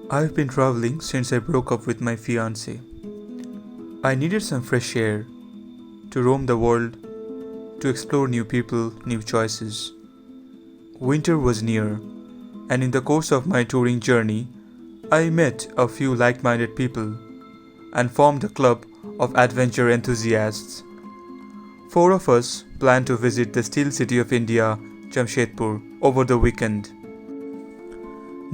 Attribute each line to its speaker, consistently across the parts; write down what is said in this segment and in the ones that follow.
Speaker 1: I've been traveling since I broke up with my fiance. I needed some fresh air to roam the world, to explore new people, new choices. Winter was near, and in the course of my touring journey, I met a few like minded people and formed a club of adventure enthusiasts. Four of us planned to visit the Steel City of India, Jamshedpur, over the weekend.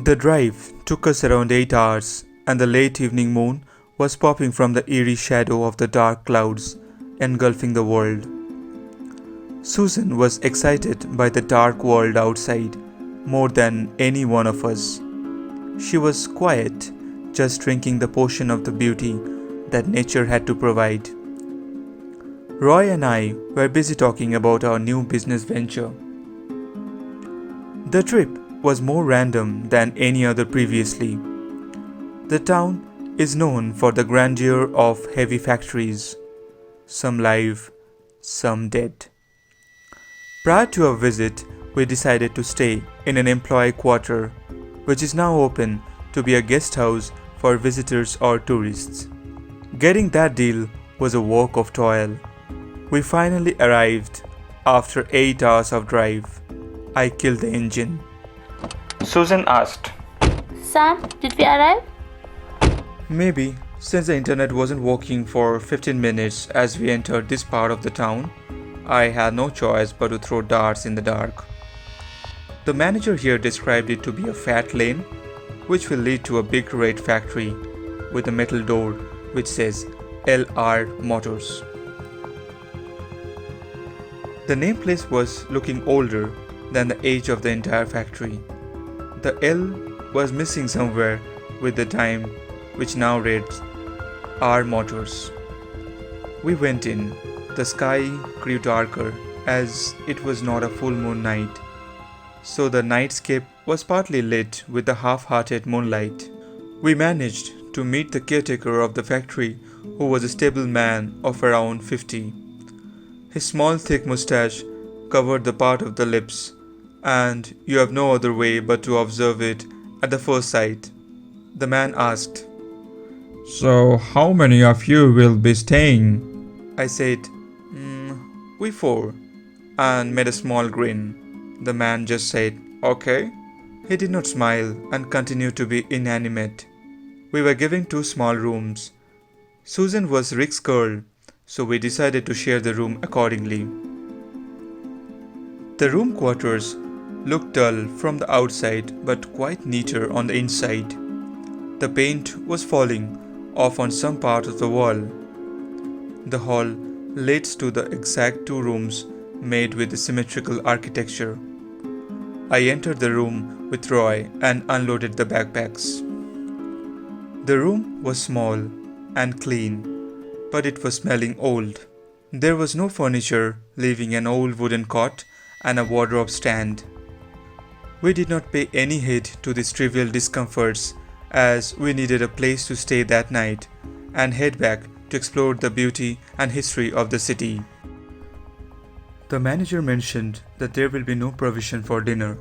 Speaker 1: The drive took us around 8 hours, and the late evening moon was popping from the eerie shadow of the dark clouds engulfing the world. Susan was excited by the dark world outside more than any one of us. She was quiet, just drinking the potion of the beauty that nature had to provide. Roy and I were busy talking about our new business venture. The trip was more random than any other previously. The town is known for the grandeur of heavy factories, some live, some dead. Prior to our visit, we decided to stay in an employee quarter, which is now open to be a guest house for visitors or tourists. Getting that deal was a work of toil. We finally arrived after 8 hours of drive. I killed the engine. Susan asked,
Speaker 2: Sam, did we arrive?
Speaker 1: Maybe, since the internet wasn't working for 15 minutes as we entered this part of the town, I had no choice but to throw darts in the dark. The manager here described it to be a fat lane, which will lead to a big red factory with a metal door which says LR Motors. The nameplate was looking older than the age of the entire factory. The L was missing somewhere with the time, which now reads R Motors. We went in. The sky grew darker as it was not a full moon night, so the nightscape was partly lit with the half-hearted moonlight. We managed to meet the caretaker of the factory, who was a stable man of around 50. His small thick moustache covered the part of the lips, and you have no other way but to observe it at the first sight. The man asked,
Speaker 3: So, how many of you will be staying?
Speaker 1: I said, we four, and made a small grin. The man just said, okay. He did not smile and continued to be inanimate. We were given 2 small rooms. Susan was Rick's girl, so we decided to share the room accordingly. The room quarters looked dull from the outside but quite neater on the inside. The paint was falling off on some part of the wall. The hall leads to the exact 2 rooms made with symmetrical architecture. I entered the room with Roy and unloaded the backpacks. The room was small and clean, but it was smelling old. There was no furniture, leaving an old wooden cot and a wardrobe stand. We did not pay any heed to these trivial discomforts, as we needed a place to stay that night and head back to explore the beauty and history of the city. The manager mentioned that there will be no provision for dinner,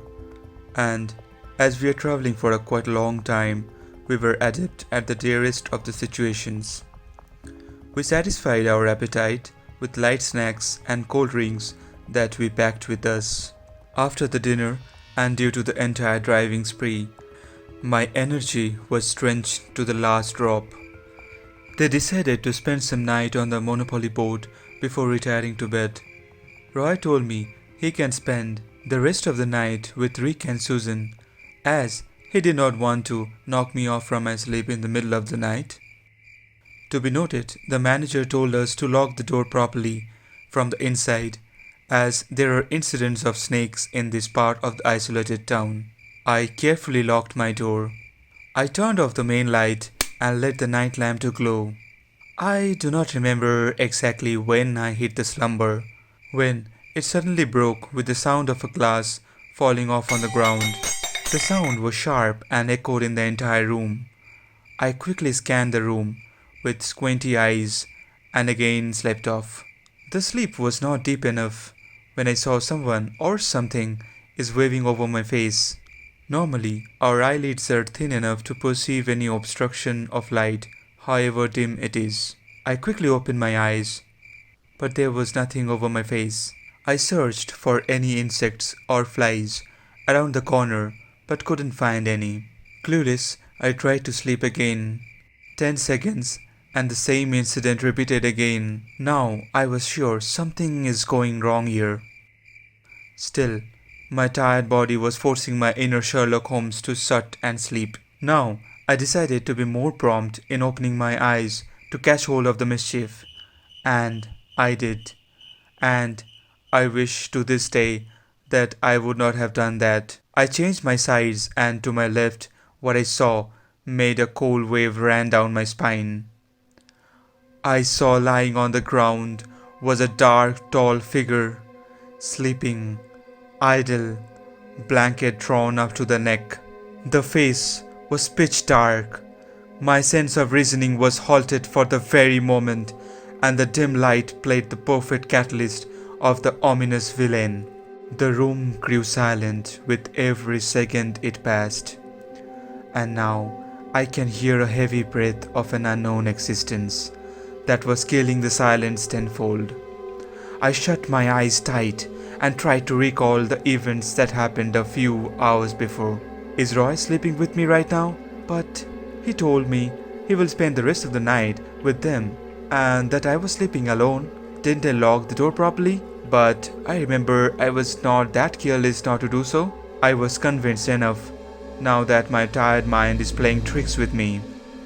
Speaker 1: and as we are traveling for a quite long time, we were adept at the dearest of the situations. We satisfied our appetite with light snacks and cold drinks that we packed with us. After the dinner, and due to the entire driving spree, my energy was drenched to the last drop. They decided to spend some night on the Monopoly board before retiring to bed. Roy told me he can spend the rest of the night with Rick and Susan, as he did not want to knock me off from my sleep in the middle of the night. To be noted, the manager told us to lock the door properly from the inside, as there are incidents of snakes in this part of the isolated town. I carefully locked my door. I turned off the main light and let the night lamp to glow. I do not remember exactly when I hit the slumber, when it suddenly broke with the sound of a glass falling off on the ground. The sound was sharp and echoed in the entire room. I quickly scanned the room with squinty eyes and again slept off. The sleep was not deep enough when I saw someone or something is waving over my face. Normally, our eyelids are thin enough to perceive any obstruction of light, however dim it is. I quickly opened my eyes, but there was nothing over my face. I searched for any insects or flies around the corner, but couldn't find any. Clueless, I tried to sleep again. 10 seconds, and the same incident repeated again. Now I was sure something is going wrong here. Still, my tired body was forcing my inner Sherlock Holmes to shut and sleep. Now, I decided to be more prompt in opening my eyes to catch hold of the mischief. And I did. And I wish to this day that I would not have done that. I changed my sides, and to my left, what I saw made a cold wave ran down my spine. I saw lying on the ground was a dark, tall figure, sleeping, idle, blanket drawn up to the neck. The face was pitch dark. My sense of reasoning was halted for the very moment, and the dim light played the perfect catalyst of the ominous villain. The room grew silent with every second it passed, and now I can hear a heavy breath of an unknown existence that was killing the silence tenfold. I shut my eyes tight and tried to recall the events that happened a few hours before. Is Roy sleeping with me right now? But he told me he will spend the rest of the night with them and that I was sleeping alone. Didn't I lock the door properly? But I remember I was not that careless not to do so. I was convinced enough now that my tired mind is playing tricks with me.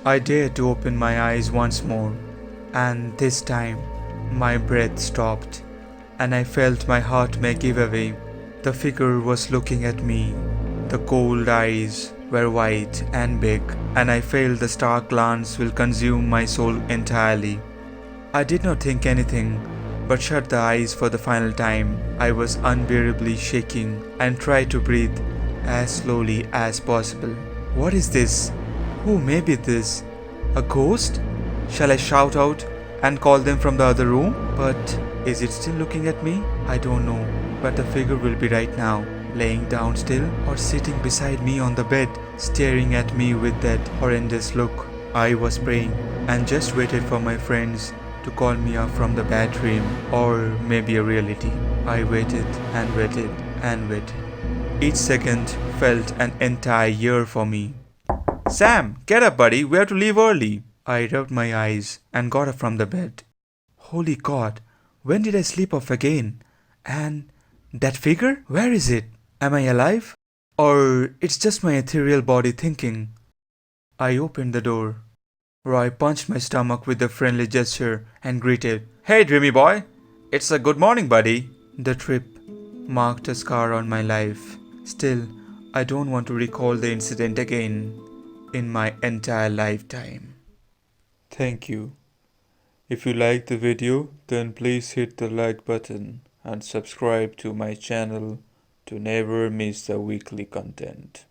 Speaker 1: I dared to open my eyes once more, and this time my breath stopped and I felt my heart may give away. The figure was looking at me. The cold eyes were white and big, and I felt the stark glance will consume my soul entirely. I did not think anything, but shut the eyes for the final time. I was unbearably shaking and tried to breathe as slowly as possible. What is this? Who may be this? A ghost? Shall I shout out and call them from the other room? But is it still looking at me? I don't know, but the figure will be right now, laying down still or sitting beside me on the bed, staring at me with that horrendous look. I was praying and just waited for my friends to call me up from the bad dream, or maybe a reality. I waited and waited and waited. Each second felt an entire year for me. Sam, get up buddy, we have to leave early. I rubbed my eyes and got up from the bed. Holy God, when did I sleep off again? And that figure? Where is it? Am I alive? Or it's just my ethereal body thinking? I opened the door. Roy punched my stomach with a friendly gesture and greeted, Hey dreamy boy, it's a good morning buddy. The trip marked a scar on my life. Still, I don't want to recall the incident again in my entire lifetime. Thank you. If you liked the video, then please hit the like button and subscribe to my channel to never miss the weekly content.